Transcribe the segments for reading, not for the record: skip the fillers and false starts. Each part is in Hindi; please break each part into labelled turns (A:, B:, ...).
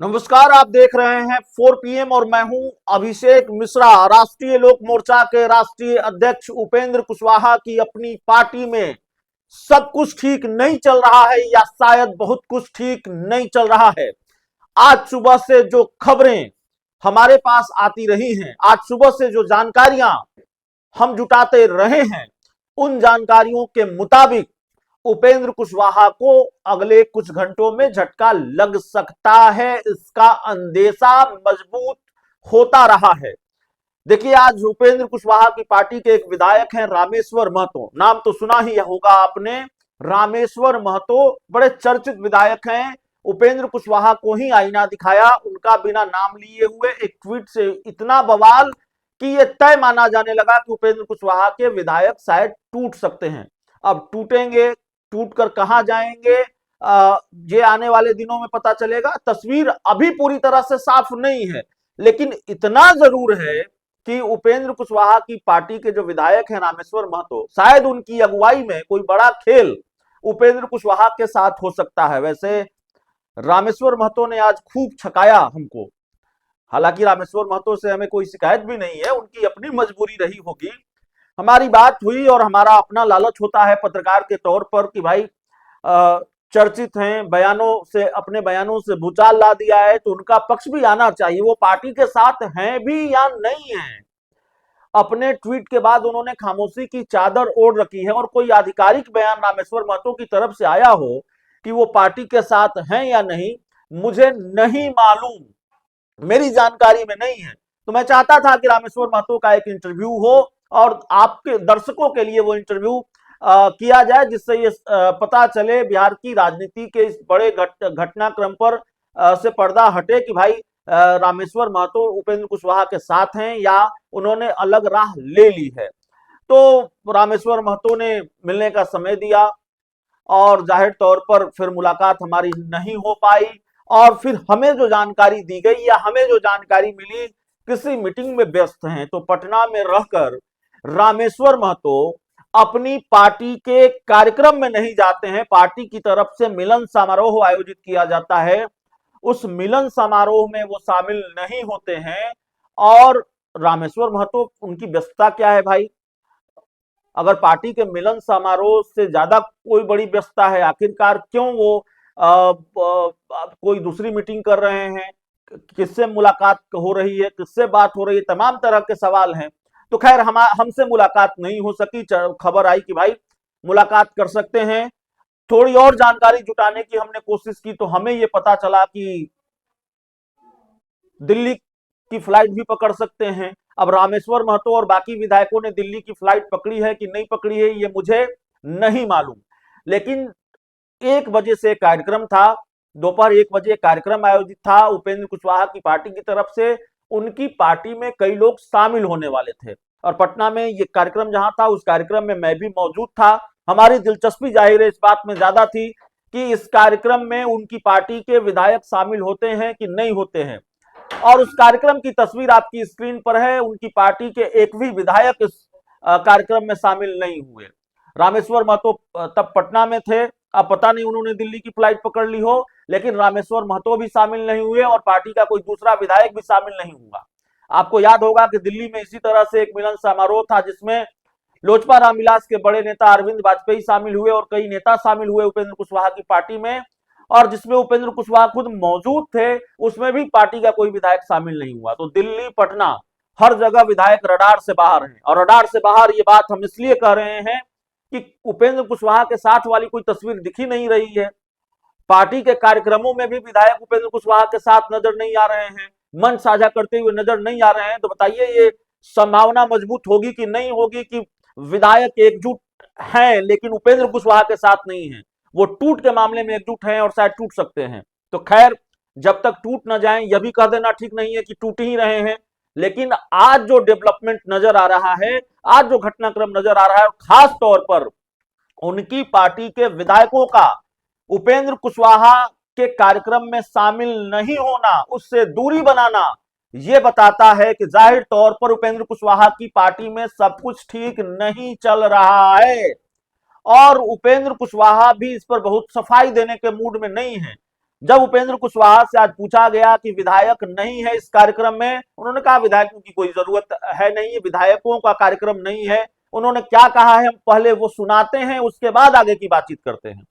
A: नमस्कार, आप देख रहे हैं 4 पीएम और मैं हूं अभिषेक मिश्रा। राष्ट्रीय लोक मोर्चा के राष्ट्रीय अध्यक्ष उपेंद्र कुशवाहा की अपनी पार्टी में सब कुछ ठीक नहीं चल रहा है या शायद बहुत कुछ ठीक नहीं चल रहा है। आज सुबह से जो खबरें हमारे पास आती रही हैं, आज सुबह से जो जानकारियां हम जुटाते रहे हैं, उन जानकारियों के मुताबिक उपेंद्र कुशवाहा को अगले कुछ घंटों में झटका लग सकता है। इसका अंदेशा मजबूत होता रहा है। देखिए, आज उपेंद्र कुशवाहा की पार्टी के एक विधायक हैं रामेश्वर महतो, नाम तो सुना ही होगा आपने। रामेश्वर महतो बड़े चर्चित विधायक हैं। उपेंद्र कुशवाहा को ही आईना दिखाया, उनका बिना नाम लिए हुए एक ट्वीट से इतना बवाल कि यह तय माना जाने लगा कि उपेंद्र कुशवाहा के विधायक शायद टूट सकते हैं। अब टूटेंगे, टूट कर कहां जाएंगे, ये आने वाले दिनों में पता चलेगा। तस्वीर अभी पूरी तरह से साफ नहीं है, लेकिन इतना जरूर है कि उपेंद्र कुशवाहा की पार्टी के जो विधायक हैं रामेश्वर महतो, शायद उनकी अगुवाई में कोई बड़ा खेल उपेंद्र कुशवाहा के साथ हो सकता है। वैसे रामेश्वर महतो ने आज खूब छकाया हमको। हालांकि रामेश्वर महतो से हमें कोई शिकायत भी नहीं है, उनकी अपनी मजबूरी रही होगी। हमारी बात हुई और हमारा अपना लालच होता है पत्रकार के तौर पर कि भाई चर्चित हैं, बयानों से, अपने बयानों से भूचाल ला दिया है, तो उनका पक्ष भी आना चाहिए। वो पार्टी के साथ हैं भी या नहीं है। अपने ट्वीट के बाद उन्होंने खामोशी की चादर ओढ़ रखी है और कोई आधिकारिक बयान रामेश्वर महतो की तरफ से आया हो कि वो पार्टी के साथ हैं या नहीं, मुझे नहीं मालूम, मेरी जानकारी में नहीं है। तो मैं चाहता था कि रामेश्वर महतो का एक इंटरव्यू हो और आपके दर्शकों के लिए वो इंटरव्यू किया जाए, जिससे ये पता चले बिहार की राजनीति के इस बड़े घटनाक्रम पर से पर्दा हटे कि भाई रामेश्वर महतो उपेंद्र कुशवाहा के साथ हैं या उन्होंने अलग राह ले ली है। तो रामेश्वर महतो ने मिलने का समय दिया और जाहिर तौर पर फिर मुलाकात हमारी नहीं हो पाई। और फिर हमें जो जानकारी दी गई या हमें जो जानकारी मिली, किसी मीटिंग में व्यस्त हैं। तो पटना में रहकर रामेश्वर महतो अपनी पार्टी के कार्यक्रम में नहीं जाते हैं। पार्टी की तरफ से मिलन समारोह आयोजित किया जाता है, उस मिलन समारोह में वो शामिल नहीं होते हैं। और रामेश्वर महतो, उनकी व्यस्तता क्या है भाई? अगर पार्टी के मिलन समारोह से ज्यादा कोई बड़ी व्यस्तता है, आखिरकार क्यों वो कोई दूसरी मीटिंग कर रहे हैं, किससे मुलाकात हो रही है, किससे बात हो रही है, तमाम तरह के सवाल हैं। तो खैर हमसे मुलाकात नहीं हो सकी। खबर आई कि भाई मुलाकात कर सकते हैं। थोड़ी और जानकारी जुटाने की हमने कोशिश की तो हमें यह पता चला कि दिल्ली की फ्लाइट भी पकड़ सकते हैं। अब रामेश्वर महतो और बाकी विधायकों ने दिल्ली की फ्लाइट पकड़ी है कि नहीं पकड़ी है, ये मुझे नहीं मालूम। लेकिन 1 बजे से कार्यक्रम था, दोपहर 1 बजे कार्यक्रम आयोजित था उपेंद्र कुशवाहा की पार्टी की तरफ से। उनकी पार्टी में कई लोग शामिल होने वाले थे और पटना में ये कार्यक्रम जहां था, उस कार्यक्रम में मैं भी मौजूद था। हमारी दिलचस्पी जाहिर है इस बात में ज्यादा थी कि इस कार्यक्रम में उनकी पार्टी के विधायक शामिल होते हैं कि नहीं होते हैं। और उस कार्यक्रम की तस्वीर आपकी स्क्रीन पर है। उनकी पार्टी के एक भी विधायक इस कार्यक्रम में शामिल नहीं हुए। रामेश्वर महतो तब पटना में थे। अब पता नहीं उन्होंने दिल्ली की फ्लाइट पकड़ ली हो, लेकिन रामेश्वर महतो भी शामिल नहीं हुए और पार्टी का कोई दूसरा विधायक भी शामिल नहीं हुआ। आपको याद होगा कि दिल्ली में इसी तरह से एक मिलन समारोह था, जिसमें लोजपा रामविलास के बड़े नेता अरविंद वाजपेयी शामिल हुए और कई नेता शामिल हुए उपेंद्र कुशवाहा की पार्टी में। और जिसमें उपेंद्र कुशवाहा खुद मौजूद थे, उसमें भी पार्टी का कोई विधायक शामिल नहीं हुआ। तो दिल्ली, पटना, हर जगह विधायक रडार से बाहर हैं। और रडार से बाहर ये बात हम इसलिए कह रहे हैं कि उपेंद्र कुशवाहा के साथ वाली कोई तस्वीर दिख ही नहीं रही है। पार्टी के कार्यक्रमों में भी विधायक उपेंद्र कुशवाहा के साथ नजर नहीं आ रहे हैं, मंच साझा करते हुए नजर नहीं आ रहे हैं। तो बताइए, ये संभावना मजबूत होगी कि नहीं होगी कि विधायक एकजुट हैं लेकिन उपेंद्र कुशवाहा के साथ नहीं है? वो टूट के मामले में एकजुट हैं और शायद टूट सकते हैं। तो खैर, जब तक टूट न जाएं, यह भी कह देना ठीक नहीं है कि टूट ही रहे हैं। लेकिन आज जो डेवलपमेंट नजर आ रहा है, आज जो घटनाक्रम नजर आ रहा है, खास तौर पर उनकी पार्टी के विधायकों का उपेंद्र कुशवाहा के कार्यक्रम में शामिल नहीं होना, उससे दूरी बनाना, यह बताता है कि जाहिर तौर पर उपेंद्र कुशवाहा की पार्टी में सब कुछ ठीक नहीं चल रहा है। और उपेंद्र कुशवाहा भी इस पर बहुत सफाई देने के मूड में नहीं है। जब उपेंद्र कुशवाहा से आज पूछा गया कि विधायक नहीं है इस कार्यक्रम में, उन्होंने कहा विधायकों की कोई जरूरत है नहीं, विधायकों का कार्यक्रम नहीं है। उन्होंने क्या कहा है हम पहले वो सुनाते हैं, उसके बाद आगे की बातचीत करते हैं।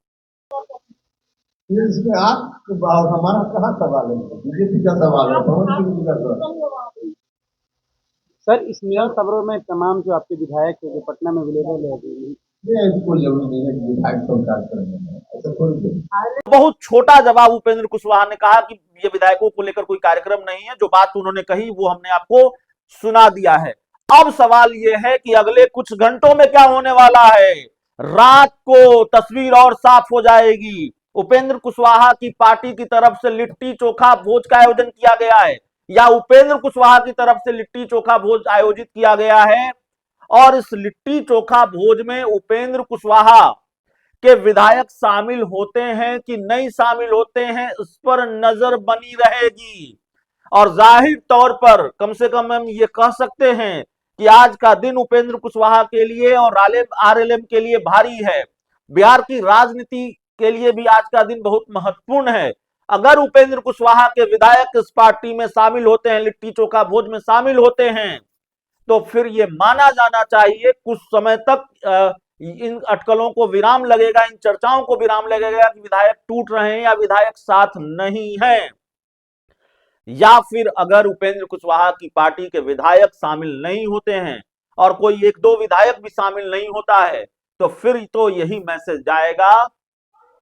B: इसमें आप हमारा कहाँ सवाल है? बीजेपी का सवाल है, पवन सिंह का सवाल।
C: सर, इस मिलन समारोह में तमाम जो आपके विधायक है जो पटना में अवेलेबल है
B: ये इसको जरूरी नहीं है कि विधायक तो कार्यक्रम में ऐसा थोड़ी।
A: बहुत छोटा जवाब उपेंद्र कुशवाहा ने कहा कि ये विधायकों को लेकर कोई कार्यक्रम नहीं है, जो बात उन्होंने कही वो हमने आपको सुना दिया है। अब सवाल ये है कि अगले कुछ घंटों में क्या होने वाला है। रात को तस्वीर और साफ हो जाएगी। उपेंद्र कुशवाहा की पार्टी की तरफ से लिट्टी चोखा भोज का आयोजन किया गया है या उपेंद्र कुशवाहा की तरफ से लिट्टी चोखा भोज आयोजित किया गया है, और इस लिट्टी चोखा भोज में उपेंद्र कुशवाहा के विधायक शामिल होते हैं कि नहीं शामिल होते हैं, इस पर नजर बनी रहेगी। और जाहिर तौर पर कम से कम हम ये कह सकते हैं कि आज का दिन उपेंद्र कुशवाहा के लिए और आरएलएम के लिए भारी है। बिहार की राजनीति के लिए भी आज का दिन बहुत महत्वपूर्ण है। अगर उपेंद्र कुशवाहा के विधायक इस पार्टी में शामिल होते हैं, लिट्टी चोखा भोज में शामिल होते हैं, तो फिर ये माना जाना चाहिए कुछ समय तक इन अटकलों को विराम लगेगा, इन चर्चाओं को विराम लगेगा कि विधायक टूट रहे हैं या विधायक साथ नहीं है। या फिर अगर उपेंद्र कुशवाहा की पार्टी के विधायक शामिल नहीं होते हैं और कोई एक दो विधायक भी शामिल नहीं होता है, तो फिर तो यही मैसेज जाएगा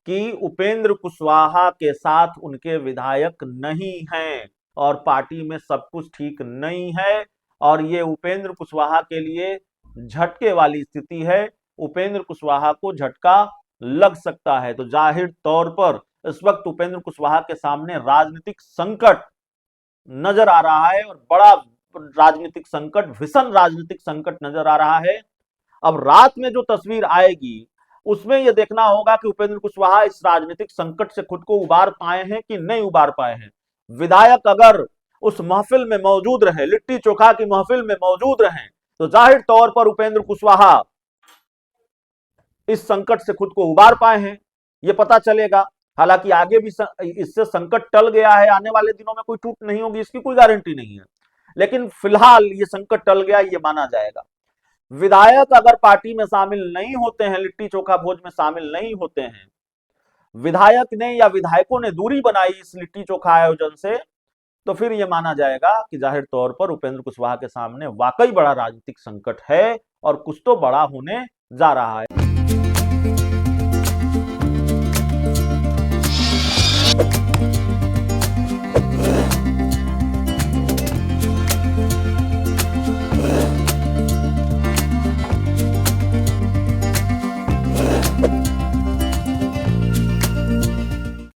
A: कि उपेंद्र कुशवाहा के साथ उनके विधायक नहीं हैं और पार्टी में सब कुछ ठीक नहीं है। और ये उपेंद्र कुशवाहा के लिए झटके वाली स्थिति है। उपेंद्र कुशवाहा को झटका लग सकता है। तो जाहिर तौर पर इस वक्त उपेंद्र कुशवाहा के सामने राजनीतिक संकट नजर आ रहा है और बड़ा राजनीतिक संकट, भीषण राजनीतिक संकट नजर आ रहा है। अब रात में जो तस्वीर आएगी उसमें यह देखना होगा कि उपेंद्र कुशवाहा इस राजनीतिक संकट से खुद को उबार पाए हैं कि नहीं उबार पाए हैं। विधायक अगर उस महफिल में मौजूद रहे, लिट्टी चोखा की महफिल में मौजूद रहे, तो जाहिर तौर पर उपेंद्र कुशवाहा इस संकट से खुद को उबार पाए हैं, यह पता चलेगा। हालांकि आगे भी इससे संकट टल गया है, आने वाले दिनों में कोई टूट नहीं होगी इसकी कोई गारंटी नहीं है, लेकिन फिलहाल ये संकट टल गया ये माना जाएगा। विधायक अगर पार्टी में शामिल नहीं होते हैं, लिट्टी चोखा भोज में शामिल नहीं होते हैं, विधायक ने या विधायकों ने दूरी बनाई इस लिट्टी चोखा आयोजन से, तो फिर यह माना जाएगा कि जाहिर तौर पर उपेंद्र कुशवाहा के सामने वाकई बड़ा राजनीतिक संकट है और कुछ तो बड़ा होने जा रहा है।